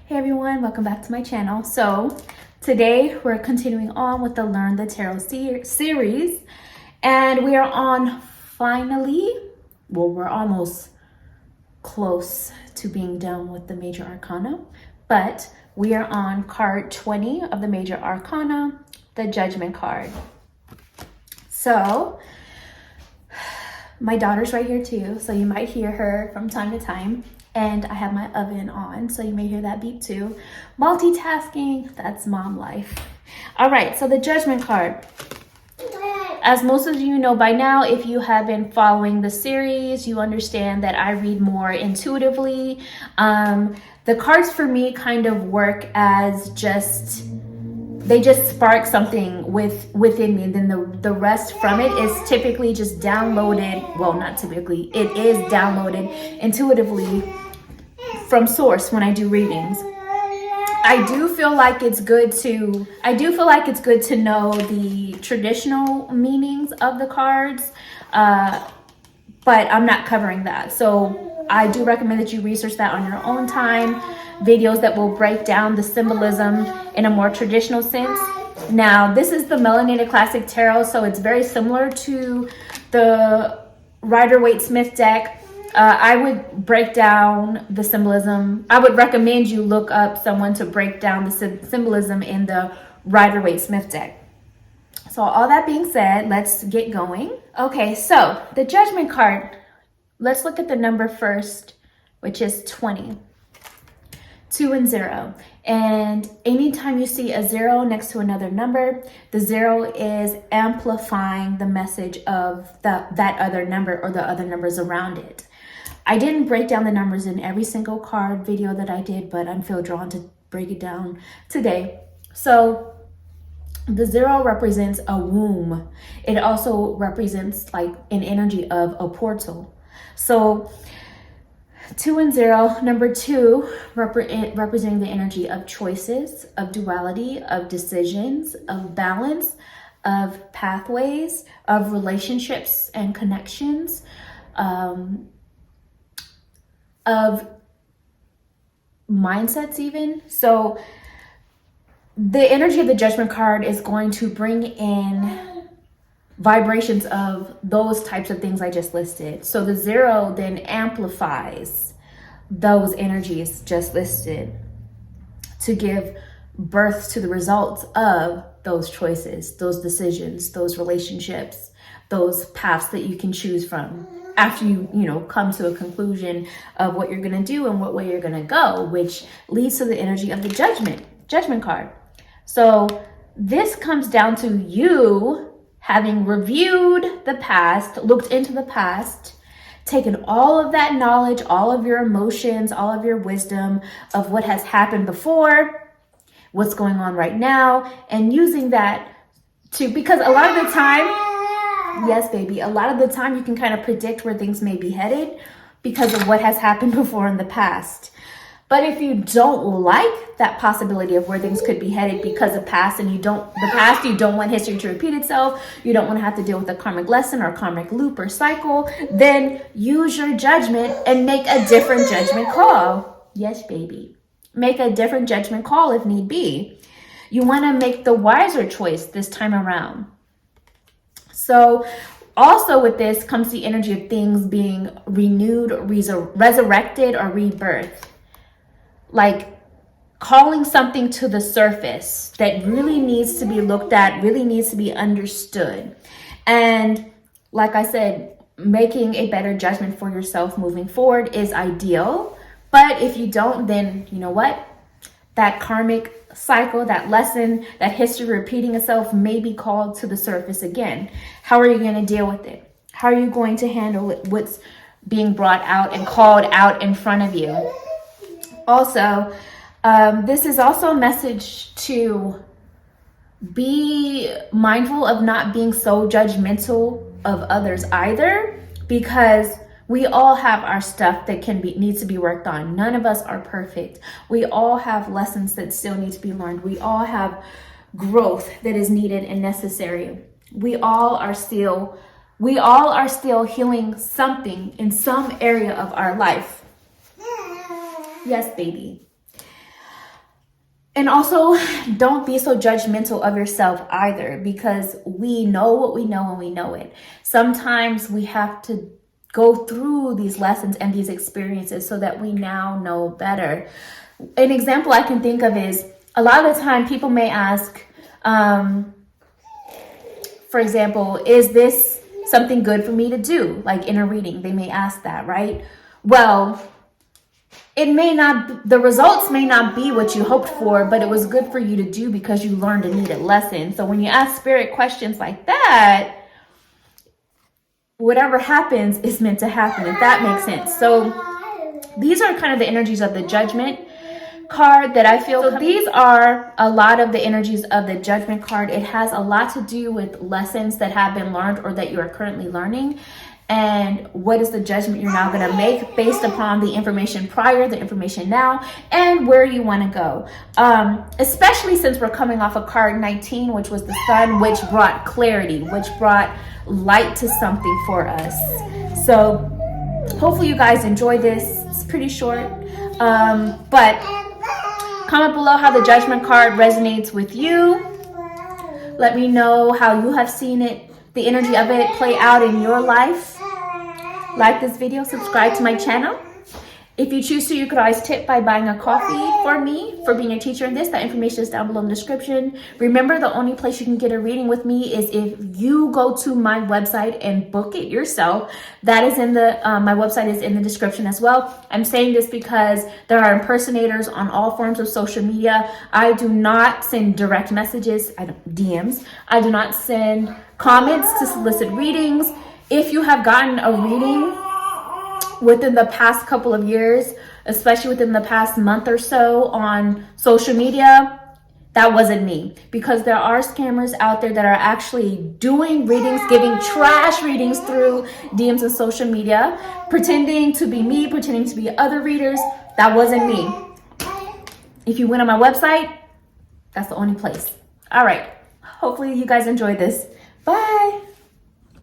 Hey everyone, welcome back to my channel. So today we're continuing on with the Learn the Tarot series, and we are on we're almost close to being done with the Major Arcana, but we are on card 20 of the Major Arcana, the Judgment card. So my daughter's right here too, so you might hear her from time to time. And I have my oven on, so you may hear that beep too. Multitasking, that's mom life. All right, so the Judgment card. As most of you know by now, if you have been following the series, you understand that I read more intuitively. The cards for me kind of work as they just spark something within me, and then the rest from it is typically just downloaded. Well, not typically, it is downloaded intuitively from source when I do readings. I do feel like it's good to know the traditional meanings of the cards, but I'm not covering that. So I do recommend that you research that on your own time. Videos that will break down the symbolism in a more traditional sense. Now, this is the Melanated Classic Tarot, so it's very similar to the Rider-Waite-Smith deck. I would break down the symbolism. I would recommend you look up someone to break down the symbolism in the Rider-Waite-Smith deck. So all that being said, let's get going. Okay, so the Judgment card. Let's look at the number first, which is 20. 2 and 0. And anytime you see a 0 next to another number, the 0 is amplifying the message of that other number or the other numbers around it. I didn't break down the numbers in every single card video that I did, but I feel drawn to break it down today. So the 0 represents a womb. It also represents like an energy of a portal. So 2 and 0, number 2 representing the energy of choices, of duality, of decisions, of balance, of pathways, of relationships and connections, of mindsets even. So the energy of the Judgment card is going to bring in vibrations of those types of things I just listed. So the 0 then amplifies those energies just listed to give birth to the results of those choices, those decisions, those relationships, those paths that you can choose from after you come to a conclusion of what you're going to do and what way you're going to go, which leads to the energy of the Judgment card. So this comes down to you having reviewed the past, looked into the past, taken all of that knowledge, all of your emotions, all of your wisdom of what has happened before, what's going on right now, and using that because a lot of the time, yes, baby, a lot of the time you can kind of predict where things may be headed because of what has happened before in the past. But if you don't like that possibility of where things could be headed because of past, and you don't want history to repeat itself, you don't want to have to deal with a karmic lesson or karmic loop or cycle, then use your judgment and make a different judgment call. Yes, baby. Make a different judgment call if need be. You want to make the wiser choice this time around. So also with this comes the energy of things being renewed, resurrected, or rebirthed. Like calling something to the surface that really needs to be looked at, really needs to be understood. And like I said, making a better judgment for yourself moving forward is ideal. But if you don't, then you know what? That karmic cycle, that lesson, that history repeating itself may be called to the surface again. How are you going to deal with it? How are you going to handle it? What's being brought out and called out in front of you? Also, this is also a message to be mindful of not being so judgmental of others either, because we all have our stuff that needs to be worked on. None of us are perfect. We all have lessons that still need to be learned. We all have growth that is needed and necessary. We all are still healing something in some area of our life. Yes, baby. And also, don't be so judgmental of yourself either, because we know what we know and we know it. Sometimes we have to go through these lessons and these experiences so that we now know better. An example I can think of is, a lot of the time people may ask, for example, is this something good for me to do? Like in a reading, they may ask that, right? Well, it may not, the results may not be what you hoped for, but it was good for you to do because you learned a needed lesson. So when you ask spirit questions like that, whatever happens is meant to happen, if that makes sense. So these are kind of the energies of the Judgment card that I feel. So these are a lot of the energies of the Judgment card. It has a lot to do with lessons that have been learned or that you are currently learning. And what is the judgment you're now going to make based upon the information prior, the information now, and where you want to go. Especially since we're coming off of card 19, which was the Sun, which brought clarity, which brought light to something for us. So hopefully you guys enjoy this. It's pretty short. But comment below how the Judgment card resonates with you. Let me know how you have seen it, the energy of it play out in your life. Like this video, subscribe to my channel. If you choose to, you could always tip by buying a coffee for me for being a teacher in this. That information is down below in the description. Remember, the only place you can get a reading with me is if you go to my website and book it yourself. That is in the, my website is in the description as well. I'm saying this because there are impersonators on all forms of social media. I do not send direct messages, DMs. I do not send comments to solicit readings. If you have gotten a reading within the past couple of years, especially within the past month or so on social media, that wasn't me. Because there are scammers out there that are actually doing readings, giving trash readings through DMs and social media, pretending to be me, pretending to be other readers. That wasn't me. If you went on my website, that's the only place. All right. Hopefully you guys enjoyed this. Bye.